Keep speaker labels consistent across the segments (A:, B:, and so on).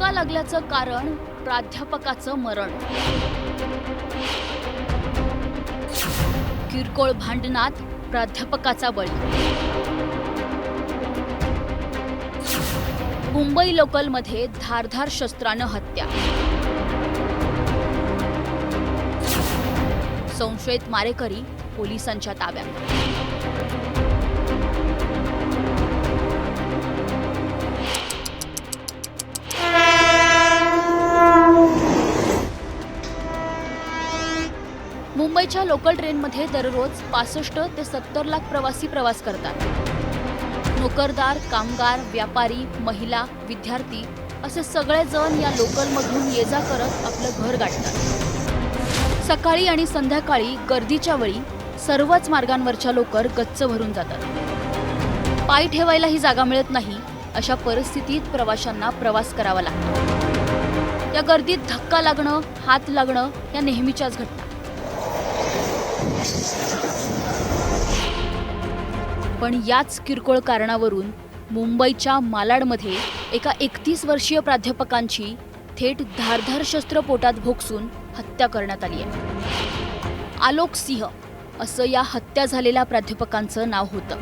A: धक्का लागल्याचं कारण प्राध्यापकाचं मरण। किरकोळ भांडणात प्राध्यापकाचा बळी। मुंबई लोकलमध्ये धारधार शस्त्रानं हत्या। संशयित मारेकरी पोलिसांच्या ताब्यात। मुंबईच्या लोकल ट्रेनमध्ये दररोज 65 ते 70 लाख प्रवासी प्रवास करतात। नोकरदार, कामगार, व्यापारी, महिला, विद्यार्थी असे सगळेजण या लोकलमधून ये-जा करत आपलं घर गाठतात। सकाळी आणि संध्याकाळी गर्दीच्या वेळी सर्वच मार्गांवरच्या लोकर गच्च भरून जातात। पाय ठेवायलाही जागा मिळत नाही, अशा परिस्थितीत प्रवाशांना प्रवास करावा लागतो। या गर्दीत धक्का लागणं, हात लागणं या नेहमीच्याच घटना। पण याच किरकोळ कारणावरून मुंबईच्या मालाडमध्ये एका 31 वर्षीय प्राध्यापकांची थेट धारधार शस्त्र पोटात भोगसून हत्या करण्यात आली आहे। आलोक सिंह असं या हत्या झालेल्या प्राध्यापकांचं नाव होतं।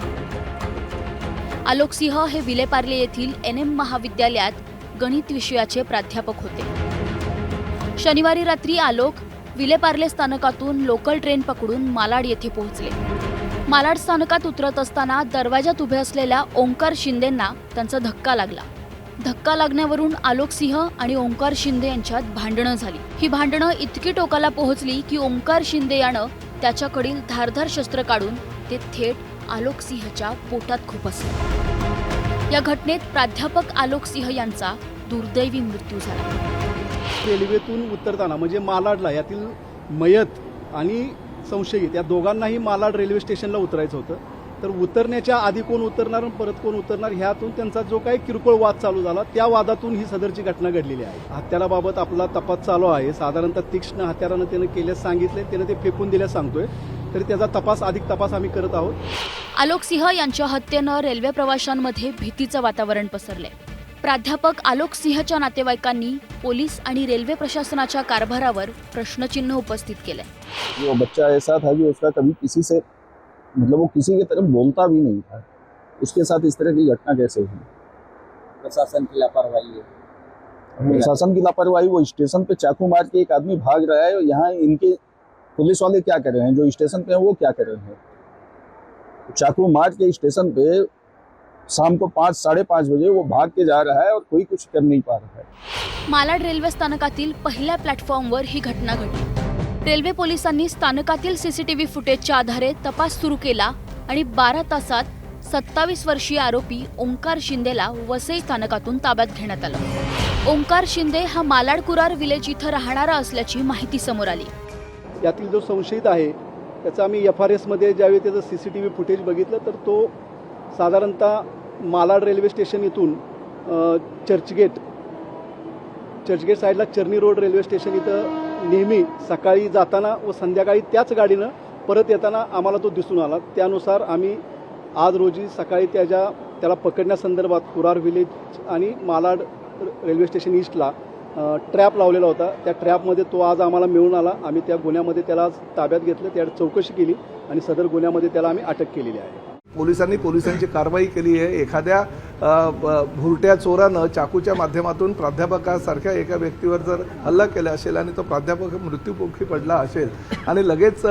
A: आलोक सिंह हे विलेपार्ले येथील NM महाविद्यालयात गणित विषयाचे प्राध्यापक होते। शनिवारी रात्री आलोक विलेपार्ले स्थानकातून लोकल ट्रेन पकडून मालाड येथे पोहोचले। मालाड स्थानकात उतरत असताना दरवाजात उभे असलेल्या ओंकार शिंदेंना त्यांचा धक्का लागला। धक्का लागण्यावरून आलोक सिंह आणि ओंकार शिंदे यांच्यात भांडणं झाली। ही भांडणं इतकी टोकाला पोहोचली की ओंकार शिंदे यानं त्याच्याकडील धारधार शस्त्र काढून ते थेट आलोक सिंहच्या पोटात खुपसले। या घटनेत प्राध्यापक आलोक सिंह यांचा दुर्दैवी मृत्यू झाला।
B: रेल्वेतून उतरताना म्हणजे मालाडला यातील मयत आणि संशयित या दोघांनाही मालाड रेल्वे स्टेशनला उतरायचं होतं। तर उतरण्याच्या आधी कोण उतरणार आणि परत कोण उतरणार ह्यातून त्यांचा जो काही किरकोळ वाद चालू झाला त्या वादातून ही सदरची घटना घडलेली आहे। हत्याराबाबत आपला तपास चालू आहे। साधारणतः तीक्ष्ण हत्यारानं त्यानं केल्यास सांगितले, त्यानं ते फेकून दिल्यास सांगतोय, तरी त्याचा अधिक तपास आम्ही करत आहोत।
A: आलोक सिंह यांच्या हत्येनं रेल्वे प्रवाशांमध्ये भीतीचं वातावरण पसरले। प्राध्यापक आलोक सिंहच्या नातेवाईकांनी पोलीस आणि रेल्वे प्रशासनाच्या कारभारावर प्रश्नचिन्ह उपस्थित केले।
C: वो बच्चा ऐसा था कि उसका कभी किसी से मतलब वो किसी की तरफ बोलता भी नहीं था, उसके साथ इस तरह की घटना कैसे हुई?
D: प्रशासन की लापरवाही है।
C: प्रशासन की लापरवाही। वो स्टेशन पे चाकू मार के एक आदमी भाग रहा है, यहाँ इनके पुलिस वाले क्या कर रहे हैं, जो स्टेशन पे हैं वो क्या कर रहे हैं? चाकू मार के स्टेशन पे शाम को 5 साढ़े 5 बजे वो भाग के जा रहा है और कोई कुछ कर नहीं पा रहा है।
A: मालाड रेल्वे स्थानकातील पहिल्या प्लॅटफॉर्मवर ही घटना घडली। रेल्वे पोलिसांनी स्थानकातील CCTV फुटेजच्या आधारे तपास सुरू केला आणि 12 तासात 27 वर्षीय आरोपी ओंकार शिंदेला वसई स्थानकातून ताब्यात घेण्यात आलं। ओंकार शिंदे हा मालाड कुरार विलेज इथं राहणारा असल्याची माहिती समोर आली।
B: यातील जो संशयित आहे त्याचा आम्ही FRS मध्ये ज्यावेळी त्याचं CCTV फुटेज बघितलं तर तो साधारणतः मालाड रेल्वे स्टेशन इथून चर्चगेट साईडला चर्नी रोड रेल्वे स्टेशन इथं नेहमी सकाळी जाताना व संध्याकाळी त्याच गाडीनं परत येताना आम्हाला तो दिसून आला। त्यानुसार आम्ही आज रोजी सकाळी त्याला पकडण्यासंदर्भात कुरार विलेज आणि मालाड रेल्वे स्टेशन ईस्टला ट्रॅप लावलेला होता। त्या ट्रॅपमध्ये तो आज आम्हाला मिळून आला। आम्ही त्या गुन्ह्यामध्ये त्याला ताब्यात घेतलं, त्यावर चौकशी केली आणि सदर गुन्ह्यामध्ये त्याला आम्ही अटक केलेली आहे।
E: पोलिसांची कारवाई केली आहे। एखाद्या भुरट्या चोरानं चाकूच्या माध्यमातून प्राध्यापकासारख्या एका व्यक्तीवर जर हल्ला केला असेल आणि तो प्राध्यापक मृत्यूमुखी पडला असेल आणि लगेच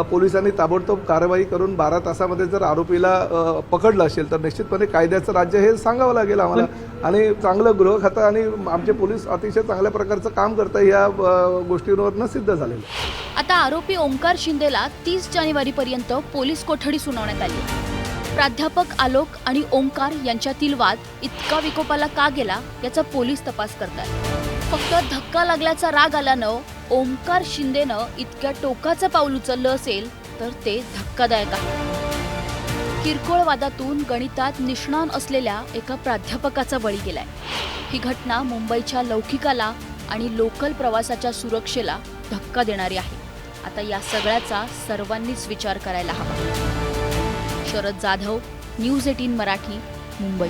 E: पोलिसांनी ताबडतोब कारवाई करून 12 तासामध्ये जर आरोपीला पकडलं असेल तर निश्चितपणे कायद्याचं राज्य हे सांगावं लागेल आम्हाला। आणि चांगलं गृह खातं आणि आमचे पोलीस अतिशय चांगल्या प्रकारचं काम करतं या गोष्टींवरनं सिद्ध झालेलं।
A: आता आरोपी ओंकार शिंदेला 30 जानेवारीपर्यंत पोलीस कोठडी सुनावण्यात आली। प्राध्यापक आलोक आणि ओंकार यांच्यातील वाद इतका विकोपाला का गेला याचा पोलीस तपास करतात। फक्त धक्का लागल्याचा राग आल्यानं ओंकार शिंदेनं इतक्या टोकाचं पाऊल उचललं असेल तर ते धक्कादायक आहे। किरकोळ वादातून गणितात निष्णात असलेल्या एका प्राध्यापकाचा बळी गेलाय। ही घटना मुंबईच्या लौकिकाला आणि लोकल प्रवासाच्या सुरक्षेला धक्का देणारी आहे। आता या सगळ्याचा सर्वांनीच विचार करायला हवा। शरद जाधव, न्यूज 18 मराठी, मुंबई।